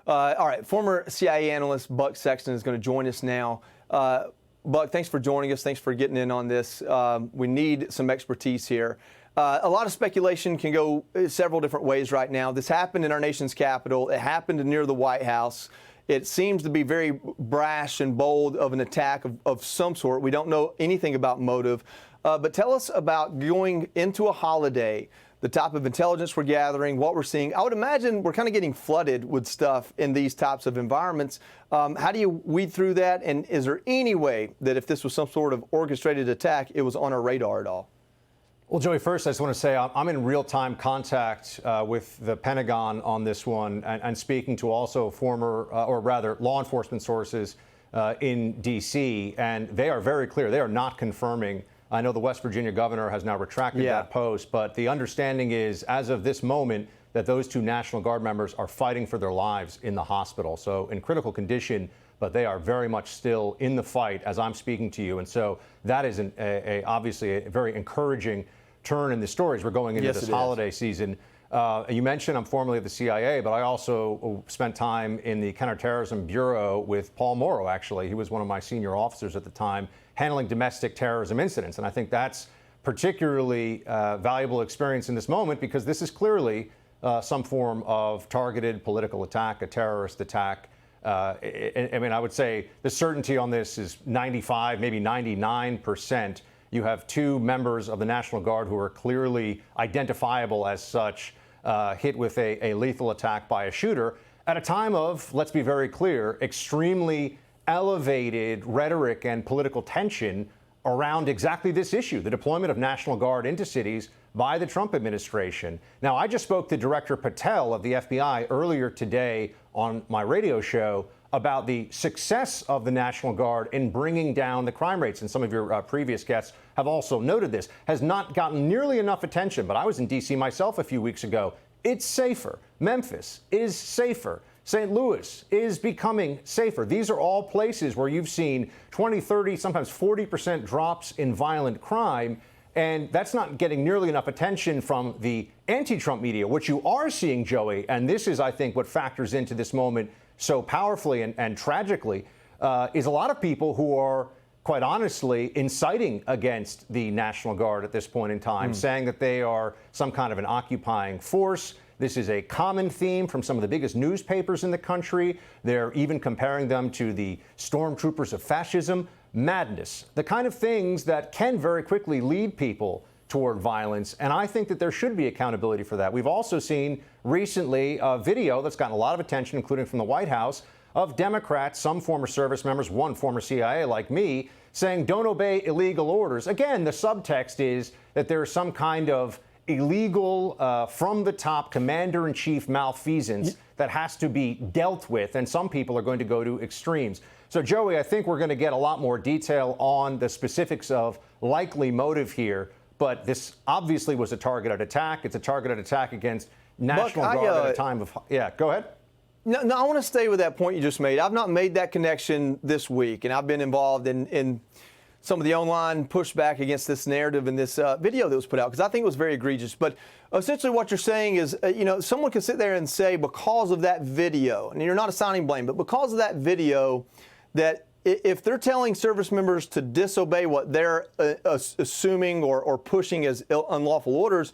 All right, former CIA analyst Buck Sexton is going to join us now. Buck, thanks for joining us. Thanks for getting in on this. We need some expertise here. A lot of speculation can go several different ways right now. This happened in our nation's capital. It happened near the White House. It seems to be very brash and bold of an attack of some sort. We don't know anything about motive. But tell us about going into a holiday, the type of intelligence we're gathering, what we're seeing. I would imagine we're kind of getting flooded with stuff in these types of environments. How do you weed through that? And is there any way that if this was some sort of orchestrated attack, it was on our radar at all? Well, Joey, first, I just want to say I'm in real-time contact with the Pentagon on this one and speaking to also former, or rather, law enforcement sources in D.C., and they are very clear. They are not confirming. I know the West Virginia governor has now retracted that post, but the understanding is, as of this moment, that those two National Guard members are fighting for their lives in the hospital. So in critical condition, but they are very much still in the fight as I'm speaking to you. And so that is obviously a very encouraging turn in the stories we're going into this holiday season. You mentioned I'm formerly of the CIA, but I also spent time in the Counterterrorism Bureau with Paul Morrow, actually. He was one of my senior officers at the time, handling domestic terrorism incidents. And I think that's particularly valuable experience in this moment, because this is clearly some form of targeted political attack, a terrorist attack. I mean, I would say the certainty on this is 95, maybe 99%. You have two members of the National Guard who are clearly identifiable as such, hit with a lethal attack by a shooter at a time of, let's be very clear, extremely elevated rhetoric and political tension around exactly this issue, the deployment of National Guard into cities by the Trump administration. Now, I just spoke to Director Patel of the FBI earlier today on my radio show about the success of the National Guard in bringing down the crime rates. And some of your previous guests have also noted this. Has not gotten nearly enough attention, but I was in D.C. myself a few weeks ago. It's safer. Memphis is safer. St. Louis is becoming safer. These are all places where you've seen 20, 30, sometimes 40% drops in violent crime. And that's not getting nearly enough attention from the anti-Trump media. What you are seeing, Joey, and this is, I think, what factors into this moment so powerfully and tragically, is a lot of people who are, quite honestly, inciting against the National Guard at this point in time, saying that they are some kind of an occupying force. This is a common theme from some of the biggest newspapers in the country. They're even comparing them to the stormtroopers of fascism. Madness, the kind of things that can very quickly lead people toward violence. And I think that there should be accountability for that. We've also seen recently a video that's gotten a lot of attention, including from the White House, of Democrats, some former service members, one former CIA like me, saying don't obey illegal orders. Again, the subtext is that there is some kind of illegal, from the top, commander-in-chief malfeasance that has to be dealt with, and some people are going to go to extremes. So, Joey, I think we're going to get a lot more detail on the specifics of likely motive here, but this obviously was a targeted attack. It's a targeted attack against National Guard at a time of... Yeah, go ahead. No, I want to stay with that point you just made. I've not made that connection this week, and I've been involved in some of the online pushback against this narrative and this video that was put out, because I think it was very egregious. But essentially what you're saying is, someone could sit there and say, because of that video, and you're not assigning blame, but because of that video, that if they're telling service members to disobey what they're assuming or pushing as unlawful orders,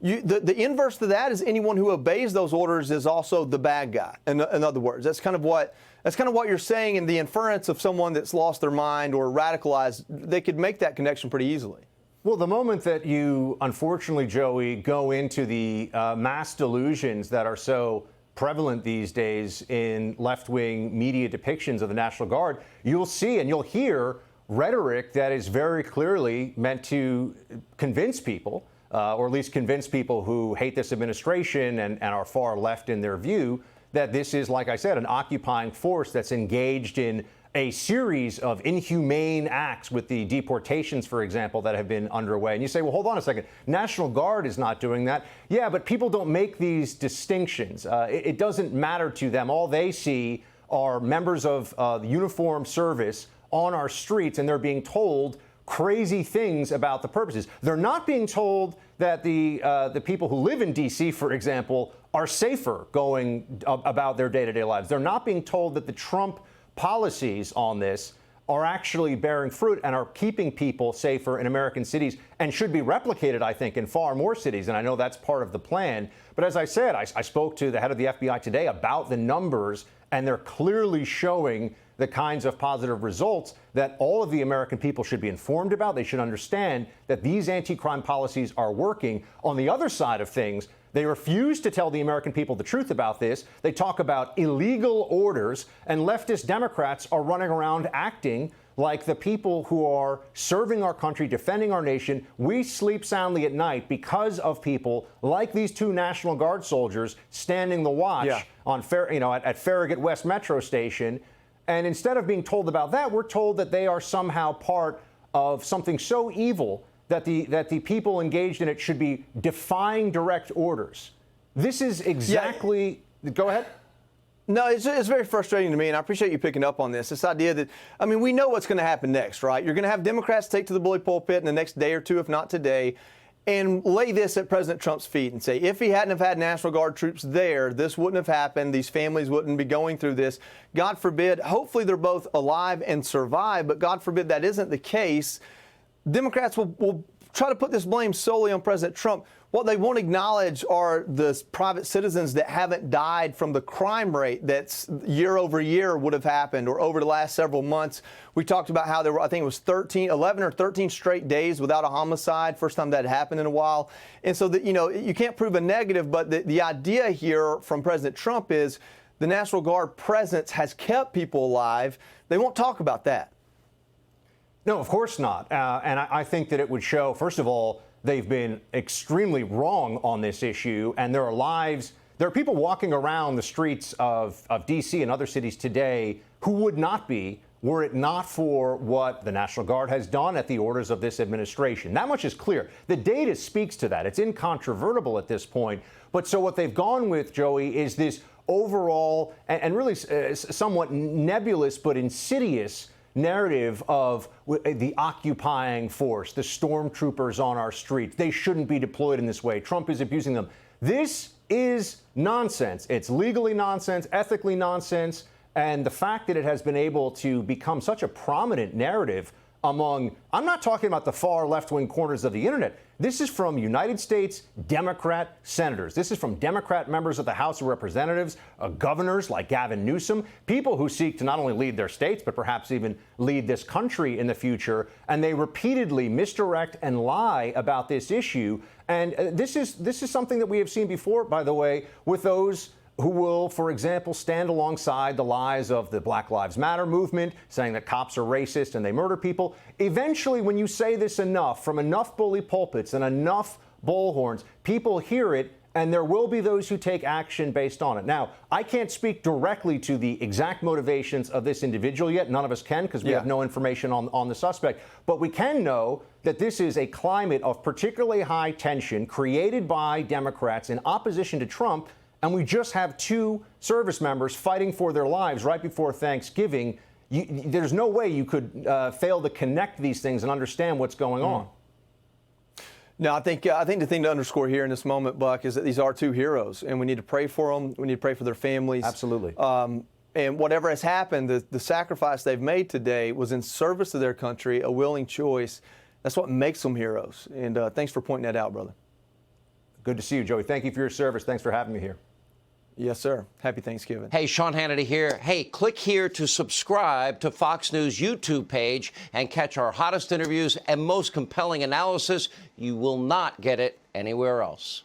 the inverse to that is anyone who obeys those orders is also the bad guy. In other words, that's kind of what you're saying, and the inference of someone that's lost their mind or radicalized, they could make that connection pretty easily. Well, the moment that you, unfortunately, Joey, go into the mass delusions that are so prevalent these days in left-wing media depictions of the National Guard, you'll see and you'll hear rhetoric that is very clearly meant to convince people, or at least convince people who hate this administration and are far left in their view, that this is, like I said, an occupying force that's engaged in a series of inhumane acts with the deportations, for example, that have been underway. And you say, well, hold on a second. National Guard is not doing that. Yeah, but people don't make these distinctions. It doesn't matter to them. All they see are members of the uniformed service on our streets, and they're being told crazy things about the purposes. They're not being told that the people who live in D.C., for example, are safer going about their day-to-day lives. They're not being told that the Trump policies on this are actually bearing fruit and are keeping people safer in American cities and should be replicated, I think, in far more cities. And I know that's part of the plan. But as I said, I spoke to the head of the FBI today about the numbers, and they're clearly showing the kinds of positive results that all of the American people should be informed about. They should understand that these anti-crime policies are working. On the other side of things, they refuse to tell the American people the truth about this. They talk about illegal orders, and leftist Democrats are running around acting like the people who are serving our country, defending our nation. We sleep soundly at night because of people like these two National Guard soldiers standing the watch on at Farragut West Metro Station. And instead of being told about that, we're told that they are somehow part of something so evil that the people engaged in it should be defying direct orders. This is exactly. Go ahead. No, it's very frustrating to me, and I appreciate you picking up on this. This idea that, I mean, we know what's going to happen next, right? You're going to have Democrats take to the bully pulpit in the next day or two, if not today, and lay this at President Trump's feet and say, if he hadn't have had National Guard troops there, this wouldn't have happened. These families wouldn't be going through this. God forbid. Hopefully they're both alive and survive, but God forbid that isn't the case. Democrats will try to put this blame solely on President Trump. What they won't acknowledge are the private citizens that haven't died from the crime rate that's year over year would have happened, or over the last several months. We talked about how there were, I think it was 11 or 13 straight days without a homicide, first time that had happened in a while. And so that, you can't prove a negative, but the idea here from President Trump is the National Guard presence has kept people alive. They won't talk about that. No, of course not. And I think that it would show, first of all, they've been extremely wrong on this issue, and there are people walking around the streets of D.C. and other cities today who would not be were it not for what the National Guard has done at the orders of this administration. That much is clear. The data speaks to that. It's incontrovertible at this point. But so what they've gone with, Joey, is this overall and really somewhat nebulous but insidious narrative of the occupying force, the stormtroopers on our streets. They shouldn't be deployed in this way. Trump is abusing them. This is nonsense. It's legally nonsense, ethically nonsense, and the fact that it has been able to become such a prominent narrative among, I'm not talking about the far left-wing corners of the internet. This is from United States Democrat senators. This is from Democrat members of the House of Representatives, governors like Gavin Newsom, people who seek to not only lead their states, but perhaps even lead this country in the future. And they repeatedly misdirect and lie about this issue. And this is something that we have seen before, by the way, with those who will, for example, stand alongside the lies of the Black Lives Matter movement, saying that cops are racist and they murder people. Eventually, when you say this enough from enough bully pulpits and enough bullhorns, people hear it, and there will be those who take action based on it. Now, I can't speak directly to the exact motivations of this individual yet. None of us can, because we have no information on the suspect. But we can know that this is a climate of particularly high tension created by Democrats in opposition to Trump. And we just have two service members fighting for their lives right before Thanksgiving. There's no way you could fail to connect these things and understand what's going on. No, I think the thing to underscore here in this moment, Buck, is that these are two heroes, and we need to pray for them. We need to pray for their families. Absolutely. And whatever has happened, the sacrifice they've made today was in service of their country, a willing choice. That's what makes them heroes. And thanks for pointing that out, brother. Good to see you, Joey. Thank you for your service. Thanks for having me here. Yes, sir. Happy Thanksgiving. Hey, Sean Hannity here. Hey, click here to subscribe to Fox News YouTube page and catch our hottest interviews and most compelling analysis. You will not get it anywhere else.